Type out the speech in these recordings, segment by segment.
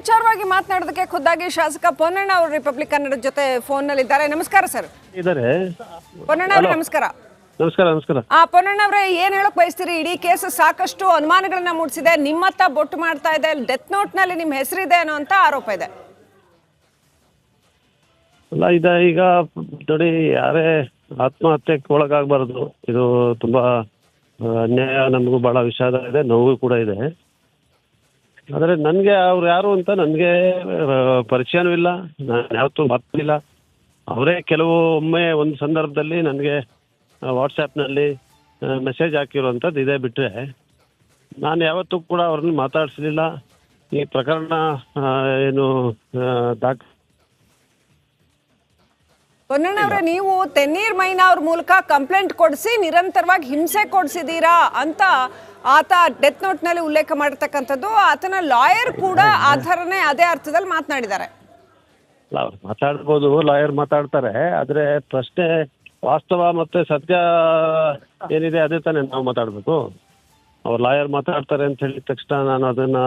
ವಿಚಾರವಾಗಿ ಮಾತನಾಡೋದಕ್ಕೆ ಖುದ್ದಾಗಿ ಶಾಸಕ ಪೊನ್ನಣ್ಣ ಅವರು ರಿಪಬ್ಲಿಕ್ ಕನ್ನಡ ಜೊತೆ ಫೋನ್ ನಲ್ಲಿ ಇದ್ದಾರೆ. ನಮಸ್ಕಾರ ಸರ್. ಇದ್ದಾರೆ ಪೊನ್ನಣ್ಣ ಅವರೇ ನಮಸ್ಕಾರ. ನಮಸ್ಕಾರ. ನಮಸ್ಕಾರ. ಪೊನ್ನಣ್ಣ ಅವರೇ, ಏನ್ ಹೇಳಕ್ ಬಯಸ್ತೀರಿ? ಇಡೀ ಕೇಸ್ ಸಾಕಷ್ಟು ಅನುಮಾನಗಳನ್ನ ಮೂಡಿಸಿದೆ, ನಿಮ್ಮತ್ತ ಬೊಟ್ಟು ಮಾಡ್ತಾ ಇದೆ, ಡೆತ್ ನೋಟ್ ನಲ್ಲಿ ನಿಮ್ಮ ಹೆಸರಿದೆ ಅನ್ನೋಂತ ಆರೋಪ ಇದೆ. ಅಲ್ಲ, ಈಗ ನೋಡಿ, ಯಾರೇ ಆತ್ಮಹತ್ಯೆಗೆ ಒಳಗಾಗಬಾರ್ದು. ಇದು ತುಂಬಾ ಅನ್ಯಾಯ, ನಮಗೂ ಬಹಳ ವಿಷಾದ ಇದೆ, ನೋವು ಕೂಡ ಇದೆ. ಆದರೆ ನನಗೆ ಅವ್ರು ಯಾರು ಅಂತ ನನಗೆ ಪರಿಚಯನೂ ಇಲ್ಲ, ನಾನು ಯಾವತ್ತೂ ಮಾತಾಡಿಲ್ಲ. ಅವರೇ ಒಮ್ಮೆ ಒಂದು ಸಂದರ್ಭದಲ್ಲಿ ನನಗೆ ವಾಟ್ಸಪ್ನಲ್ಲಿ ಮೆಸೇಜ್ ಹಾಕಿರುವಂಥದ್ದು ಇದೆ, ಬಿಟ್ಟರೆ ನಾನು ಯಾವತ್ತೂ ಕೂಡ ಅವ್ರನ್ನ ಮಾತಾಡಿಸಲಿಲ್ಲ. ಈ ಪ್ರಕರಣ ಏನು ಪೊನ್ನಣ್ಣ ಅವರೇ, ನೀವು ತೆನ್ನೀರ್ ಮೈನಾ ಅವ್ರ ಮೂಲಕ ಕಂಪ್ಲೇಂಟ್ ಕೊಡಿಸಿ ನಿರಂತರವಾಗಿ ಹಿಂಸೆ ಕೊಡಿಸಿದೀರಾ ಅಂತ ಆತ ಡೆತ್ ನೋಟ್ ನಲ್ಲಿ ಉಲ್ಲೇಖ ಮಾಡಿರ್ತಕ್ಕಂಥದ್ದು. ಆತನ ಲಾಯರ್ ಕೂಡ ಆ ಥರನೇ ಅದೇ ಅರ್ಥದಲ್ಲಿ ಮಾತನಾಡಿದ್ದಾರೆ. ಅವ್ರು ಮಾತಾಡ್ಬೋದು, ಲಾಯರ್ ಮಾತಾಡ್ತಾರೆ. ಆದರೆ ಪ್ರಶ್ನೆ ವಾಸ್ತವ ಮತ್ತೆ ಸತ್ಯ ಏನಿದೆ ಅದೇ ತಾನೇ ನಾವು ಮಾತಾಡಬೇಕು. ಅವ್ರು ಲಾಯರ್ ಮಾತಾಡ್ತಾರೆ ಅಂತ ಹೇಳಿದ ತಕ್ಷಣ ನಾನು ಅದನ್ನ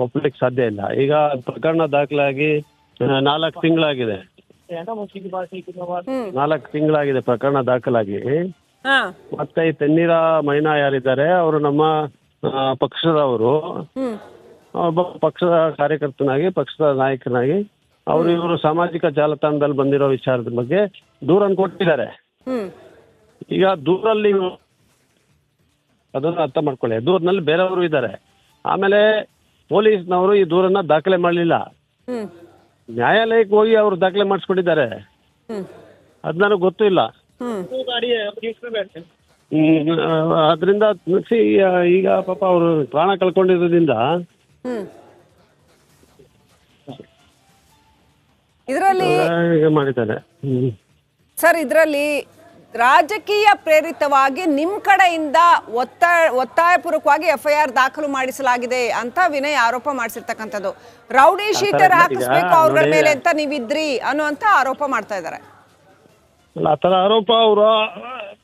ಒಪ್ಪಲಿಕ್ಕೆ ಸಾಧ್ಯ ಇಲ್ಲ. ಈಗ ಪ್ರಕರಣ ದಾಖಲಾಗಿ 4 ತಿಂಗಳಾಗಿದೆ. 4 ತಿಂಗಳಾಗಿದೆ ಪ್ರಕರಣ ದಾಖಲಾಗಿ. ಮತ್ತೆ ಈ ತೆನ್ನೀರ ಮೈನಾ ಯಾರಿದ್ದಾರೆ, ಅವರು ನಮ್ಮ ಪಕ್ಷದವರು. ಒಬ್ಬ ಪಕ್ಷದ ಕಾರ್ಯಕರ್ತನಾಗಿ, ಪಕ್ಷದ ನಾಯಕನಾಗಿ ಇವರು ಸಾಮಾಜಿಕ ಜಾಲತಾಣದಲ್ಲಿ ಬಂದಿರೋ ವಿಚಾರದ ಬಗ್ಗೆ ದೂರನ್ನು ಕೊಟ್ಟಿದ್ದಾರೆ. ಈಗ ದೂರಲ್ಲಿ ಅದನ್ನು ಅರ್ಥ ಮಾಡ್ಕೊಳ್ಳಿ, ದೂರಿನಲ್ಲಿ ಬೇರೆಯವರು ಇದ್ದಾರೆ. ಆಮೇಲೆ ಪೊಲೀಸ್ನವರು ಈ ದೂರನ್ನ ದಾಖಲೆ ಮಾಡಲಿಲ್ಲ, ನ್ಯಾಯಾಲಯಕ್ಕೆ ಹೋಗಿ ಅವರು ದಾಖಲೆ ಮಾಡಿಸ್ಕೊಂಡಿದ್ದಾರೆ. ಅದು ನನಗೆ ಗೊತ್ತೂ ಇಲ್ಲ. ಅದರಿಂದ ಈಗ ಪಾಪ ಅವರು ಪ್ರಾಣ ಕಳ್ಕೊಂಡಿರೋದ್ರಿಂದ ಇದರಲ್ಲಿ ಮಾಡಿದ್ದಾರೆ. ಸರ್, ಇದರಲ್ಲಿ ರಾಜಕೀಯ ಪ್ರೇರಿತವಾಗಿ ನಿಮ್ ಕಡೆಯಿಂದ ಒತ್ತಾಯಪೂರ್ವಕವಾಗಿ FIR ದಾಖಲು ಮಾಡಿಸಲಾಗಿದೆ ಅಂತ ವಿನಯ್ ಆರೋಪ ಮಾಡಿಸಿರ್ತಕ್ಕಂಥದ್ದು. ರೌಡಿ ಶೀಟರ್ ಹಾಕಿಸ್ಬೇಕು ಅವ್ರ ಮೇಲೆ ಅಂತ ನೀವಿದ್ರಿ ಅನ್ನುವಂತ ಆರೋಪ ಮಾಡ್ತಾ ಇದ್ದಾರೆ. ಅಲ್ಲ, ಆ ಥರ ಆರೋಪ ಅವರ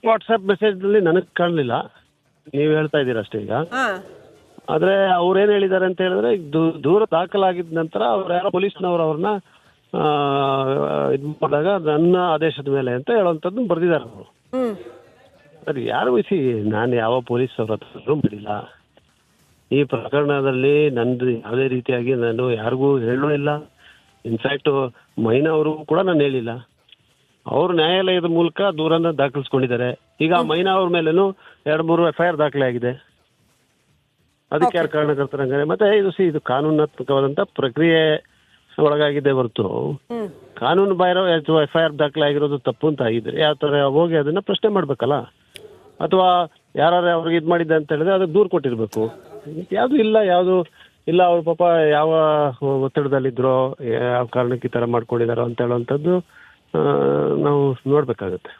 ವಾಟ್ಸಪ್ ಮೆಸೇಜ್ನಲ್ಲಿ ನನಗೆ ಕಾಣಲಿಲ್ಲ. ನೀವು ಹೇಳ್ತಾ ಇದ್ದೀರ ಅಷ್ಟೇ ಈಗ. ಆದರೆ ಅವ್ರೇನು ಹೇಳಿದ್ದಾರೆ ಅಂತ ಹೇಳಿದ್ರೆ, ದೂರ ದಾಖಲಾಗಿದ್ದ ನಂತರ ಅವ್ರು ಯಾರೋ ಪೊಲೀಸ್ನವರು ಅವ್ರನ್ನ ಇದು ಮಾಡಿದಾಗ ನನ್ನ ಆದೇಶದ ಮೇಲೆ ಅಂತ ಹೇಳುವಂಥದ್ದು ಬರೆದಿದ್ದಾರೆ ಅವರು. ಸರಿ, ಯಾರು ವಹಿಸಿ ನಾನು ಯಾವ ಪೊಲೀಸ್ ಅವ್ರ ಹತ್ರ ಮಾಡಿಲ್ಲ. ಈ ಪ್ರಕರಣದಲ್ಲಿ ನಂದು ಯಾವುದೇ ರೀತಿಯಾಗಿ ನಾನು ಯಾರಿಗೂ ಹೇಳೂ ಇಲ್ಲ. ಇನ್ಫ್ಯಾಕ್ಟು ಮೈನಾ ಅವರು ಕೂಡ ನಾನು ಹೇಳಿಲ್ಲ. ಅವರು ನ್ಯಾಯಾಲಯದ ಮೂಲಕ ದೂರನ್ನ ದಾಖಲಿಸ್ಕೊಂಡಿದ್ದಾರೆ. ಈಗ ಮೈನಾ ಅವ್ರ ಮೇಲೇನು 2-3 FIR ದಾಖಲೆ ಆಗಿದೆ. ಅದಕ್ಕೆ ಯಾರು ಕಾರಣಕರ್ತರಂಗಾರೆ? ಮತ್ತೆ ಇದು ಕಾನೂನಾತ್ಮಕವಾದಂಥ ಪ್ರಕ್ರಿಯೆ ಒಳಗಾಗಿದೆ ಹೊರತು ಕಾನೂನು ಬಾಹಿರ FIR ದಾಖಲೆ ಆಗಿರೋದು ತಪ್ಪು ಅಂತ ಆಗಿದ್ರೆ ಯಾವ ಥರ ಹೋಗಿ ಅದನ್ನ ಪ್ರಶ್ನೆ ಮಾಡ್ಬೇಕಲ್ಲ. ಅಥವಾ ಯಾರು ಅವ್ರಿಗೆ ಇದು ಮಾಡಿದ್ದೆ ಅಂತ ಹೇಳಿದ್ರೆ ಅದಕ್ಕೆ ದೂರು ಕೊಟ್ಟಿರ್ಬೇಕು. ಯಾವುದು ಇಲ್ಲ. ಅವ್ರ ಪಾಪ ಯಾವ ಒತ್ತಡದಲ್ಲಿದ್ರೋ, ಯಾವ ಕಾರಣಕ್ಕೆ ಈ ಥರ ಮಾಡ್ಕೊಂಡಿದಾರೋ ಅಂತ ಹೇಳುವಂಥದ್ದು ನಾವು ನೋಡ್ಬೇಕಾಗತ್ತೆ.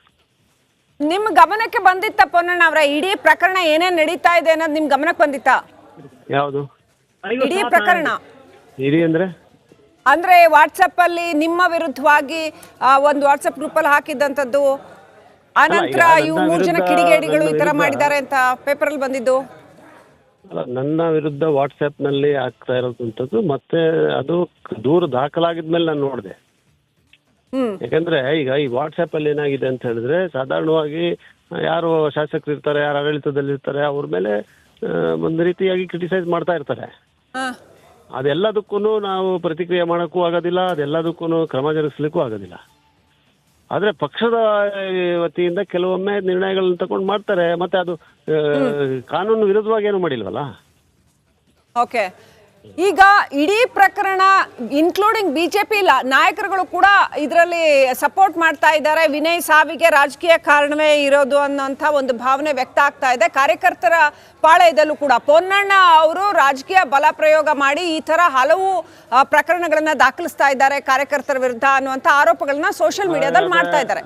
ನಿಮ್ ಗಮನಕ್ಕೆ ಬಂದಿತ್ತ ಪೊನ್ನಣ್ಣ ಅವರ ಇಡೀ ಪ್ರಕರಣ ಏನೇನ್ ನಡೀತಾ ಇದೆ ಅನ್ನೋದು ನಿಮ್ ಗಮನಕ್ಕೆ ಬಂದಿತ್ತಾ? ಯಾವುದು ಇಡೀ ಪ್ರಕರಣ? ಇಡೀ ಅಂದ್ರೆ ವಾಟ್ಸಪ್ ಅಲ್ಲಿ ನಿಮ್ಮ ವಿರುದ್ಧವಾಗಿ ಒಂದು ವಾಟ್ಸಪ್ ಗ್ರೂಪ್ ಅಲ್ಲಿ ಹಾಕಿದ್ದಂಥದ್ದು, ಆ ನಂತರ ಇವು 3 ಜನ ಕಿಡಿಗೇಡಿಗಳು ಈ ತರ ಮಾಡಿದ್ದಾರೆ ಅಂತ ಪೇಪರ್ ಅಲ್ಲಿ ಬಂದಿದ್ದು. ನನ್ನ ವಿರುದ್ಧ ವಾಟ್ಸಪ್ ನಲ್ಲಿ ಆಗ್ತಾ ಇರೋದಂಥದ್ದು ಮತ್ತೆ ಅದು ದೂರ ದಾಖಲಾಗಿದ್ಮೇಲೆ ನಾನು ನೋಡಿದೆ. ಯಾಕಂದ್ರೆ ಈಗ ಈ ವಾಟ್ಸಪ್ ಅಲ್ಲಿ ಏನಾಗಿದೆ ಅಂತ ಹೇಳಿದ್ರೆ, ಸಾಧಾರಣವಾಗಿ ಯಾರು ಶಾಸಕರು ಇರ್ತಾರೆ, ಯಾರು ಆಡಳಿತದಲ್ಲಿ ಇರ್ತಾರೆ, ಅವ್ರ ಮೇಲೆ ಒಂದು ರೀತಿಯಾಗಿ ಕ್ರಿಟಿಸೈಸ್ ಮಾಡ್ತಾ ಇರ್ತಾರೆ. ಅದೆಲ್ಲದಕ್ಕೂ ನಾವು ಪ್ರತಿಕ್ರಿಯೆ ಮಾಡೋಕ್ಕೂ ಆಗೋದಿಲ್ಲ, ಅದೆಲ್ಲದಕ್ಕೂ ಕ್ರಮ ಜರುಗಿಸ್ಲಿಕ್ಕೂ ಆಗೋದಿಲ್ಲ. ಆದರೆ ಪಕ್ಷದ ವತಿಯಿಂದ ಕೆಲವೊಮ್ಮೆ ನಿರ್ಣಯಗಳನ್ನ ತಗೊಂಡು ಮಾಡ್ತಾರೆ. ಮತ್ತೆ ಅದು ಕಾನೂನು ವಿರುದ್ಧವಾಗಿ ಏನು ಮಾಡಿಲ್ವಲ್ಲ. ಓಕೆ, ಈಗ ಇಡೀ ಪ್ರಕರಣ ಇನ್ಕ್ಲೂಡಿಂಗ್ ಬಿಜೆಪಿ ನಾಯಕರುಗಳು ಕೂಡ ಇದರಲ್ಲಿ ಸಪೋರ್ಟ್ ಮಾಡ್ತಾ ಇದ್ದಾರೆ. ವಿನಯ್ ಸಾವಿಗೆ ರಾಜಕೀಯ ಕಾರಣವೇ ಇರೋದು ಅನ್ನೋಂಥ ಒಂದು ಭಾವನೆ ವ್ಯಕ್ತ ಆಗ್ತಾ ಇದೆ. ಕಾರ್ಯಕರ್ತರ ಪಾಳಯದಲ್ಲೂ ಕೂಡ ಪೊನ್ನಣ್ಣ ಅವರು ರಾಜಕೀಯ ಬಲ ಪ್ರಯೋಗ ಮಾಡಿ ಈ ತರ ಹಲವು ಪ್ರಕರಣಗಳನ್ನ ದಾಖಲಿಸ್ತಾ ಇದ್ದಾರೆ ಕಾರ್ಯಕರ್ತರ ವಿರುದ್ಧ ಅನ್ನುವಂಥ ಆರೋಪಗಳನ್ನ ಸೋಷಿಯಲ್ ಮೀಡಿಯಾದಲ್ಲಿ ಮಾಡ್ತಾ ಇದ್ದಾರೆ.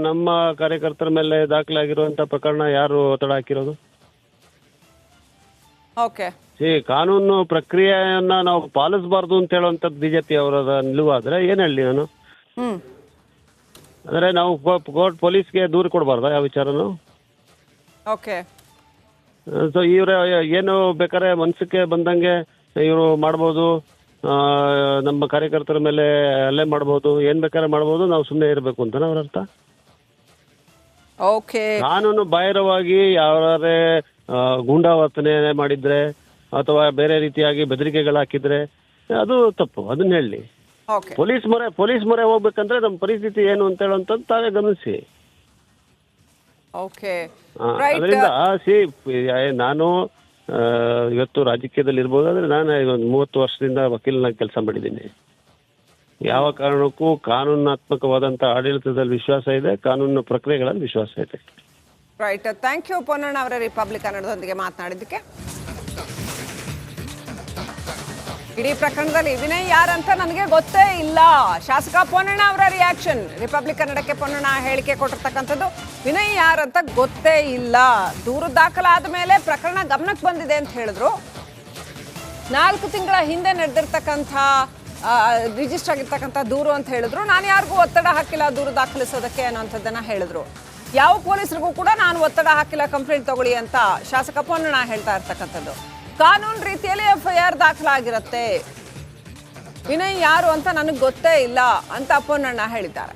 ನಮ್ಮ ಕಾರ್ಯಕರ್ತರ ಮೇಲೆ ದಾಖಲಾಗಿರುವಂತ ಪ್ರಕರಣ ಯಾರು ಒತ್ತಡ ಹಾಕಿರೋದು? ಓಕೆ, ಕಾನೂನು ಪ್ರಕ್ರಿಯೆಯನ್ನ ನಾವು ಪಾಲಿಸಬಾರ್ದು ಅಂತ ಹೇಳುವಂಥದ್ದು ಬಿಜೆಪಿ ಅವರ ನಿಲುವಾದ್ರೆ ಏನ್ ಹೇಳಿ ನಾನು? ಅಂದ್ರೆ ನಾವು ಕೋರ್ಟ್ ಪೊಲೀಸ್ಗೆ ದೂರು ಕೊಡಬಾರ್ದಾ ಯಾವ ವಿಚಾರನು? ಓಕೆ, ಸೊ ಇವ್ರ ಏನು ಬೇಕಾದ್ರೆ ಮನಸ್ಸಿಗೆ ಬಂದಂಗೆ ಇವರು ಮಾಡ್ಬೋದು, ನಮ್ಮ ಕಾರ್ಯಕರ್ತರ ಮೇಲೆ ಹಲ್ಲೆ ಮಾಡ್ಬೋದು, ಏನ್ ಬೇಕಾದ್ರೆ ಮಾಡ್ಬೋದು, ನಾವು ಸುಮ್ಮನೆ ಇರಬೇಕು ಅಂತ ಅವ್ರ ಅರ್ಥ. ಓಕೆ, ಕಾನೂನು ಬಾಹಿರವಾಗಿ ಯಾರೇ ಗೂಂಡಾವರ್ತನೆ ಮಾಡಿದ್ರೆ ಅಥವಾ ಬೇರೆ ರೀತಿಯಾಗಿ ಬೆದರಿಕೆಗಳು ಹಾಕಿದ್ರೆ ಅದು ತಪ್ಪು, ಅದನ್ನ ಹೇಳಿ. ಓಕೆ, ಪೊಲೀಸ್ ಮೊರೆ ಹೋಗ್ಬೇಕಂದ್ರೆ ನಮ್ಮ ಪರಿಸ್ಥಿತಿ ಏನು ಅಂತ ಹೇಳುವಂತ ತಾವೇ ಗಮನಿಸಿ. ಓಕೆ, ಅದರಿಂದ ನಾನು ಇವತ್ತು ರಾಜಕೀಯದಲ್ಲಿ ಇರ್ಬೋದಾದ್ರೆ ನಾನು ಒಂದು 30 ವರ್ಷದಿಂದ ವಕೀಲನಾಗಿ ಕೆಲಸ ಮಾಡಿದ್ದೀನಿ. ಯಾವ ಕಾರಣಕ್ಕೂ ಕಾನೂನಾತ್ಮಕವಾದಂಥ ಆಡಳಿತದಲ್ಲಿ ವಿಶ್ವಾಸ ಇದೆ, ಕಾನೂನು ಪ್ರಕ್ರಿಯೆಗಳಲ್ಲಿ ವಿಶ್ವಾಸ ಇದೆ. ರೈಟ್, ಥ್ಯಾಂಕ್ ಯು ಪೊನ್ನಣ್ಣ ಅವರೇ ರಿಪಬ್ಲಿಕ್ ಕನ್ನಡದೊಂದಿಗೆ ಮಾತನಾಡಿದ್ದಕ್ಕೆ. ಇಡೀ ಪ್ರಕರಣದಲ್ಲಿ ವಿನಯ್ ಯಾರಂತ ನನಗೆ ಗೊತ್ತೇ ಇಲ್ಲ, ಶಾಸಕ ಪೊನ್ನಣ್ಣ ಅವರ ರಿಯಾಕ್ಷನ್. ರಿಪಬ್ಲಿಕ್ ಕನ್ನಡಕ್ಕೆ ಪೊನ್ನಣ್ಣ ಹೇಳಿಕೆ ಕೊಟ್ಟಿರ್ತಕ್ಕಂಥದ್ದು, ವಿನಯ್ ಯಾರಂತ ಗೊತ್ತೇ ಇಲ್ಲ. ದೂರು ದಾಖಲಾದ ಮೇಲೆ ಪ್ರಕರಣ ಗಮನಕ್ಕೆ ಬಂದಿದೆ ಅಂತ ಹೇಳಿದ್ರು. 4 ತಿಂಗಳ ಹಿಂದೆ ನಡೆದಿರ್ತಕ್ಕಂಥ ರಿಜಿಸ್ಟರ್ ಆಗಿರ್ತಕ್ಕಂಥ ದೂರು ಅಂತ ಹೇಳಿದ್ರು. ನಾನು ಯಾರಿಗೂ ಒತ್ತಡ ಹಾಕಿಲ್ಲ ದೂರು ದಾಖಲಿಸೋದಕ್ಕೆ ಅನ್ನೋಂಥದ್ದನ್ನ ಹೇಳಿದ್ರು. ಯಾವ ಪೊಲೀಸರಿಗೂ ಕೂಡ ನಾನು ಒತ್ತಡ ಹಾಕಿಲ್ಲ ಕಂಪ್ಲೇಂಟ್ ತಗೊಳ್ಳಿ ಅಂತ ಶಾಸಕ ಪೊನ್ನಣ್ಣ ಹೇಳ್ತಾ ಇರ್ತಕ್ಕಂಥದ್ದು. ಕಾನೂನು ರೀತಿಯಲ್ಲಿ FIR ದಾಖಲಾಗಿರುತ್ತೆ. ವಿನಯ್ ಯಾರು ಅಂತ ನನಗೆ ಗೊತ್ತೇ ಇಲ್ಲ ಅಂತ ಪೊನ್ನಣ್ಣ ಹೇಳಿದ್ದಾರೆ.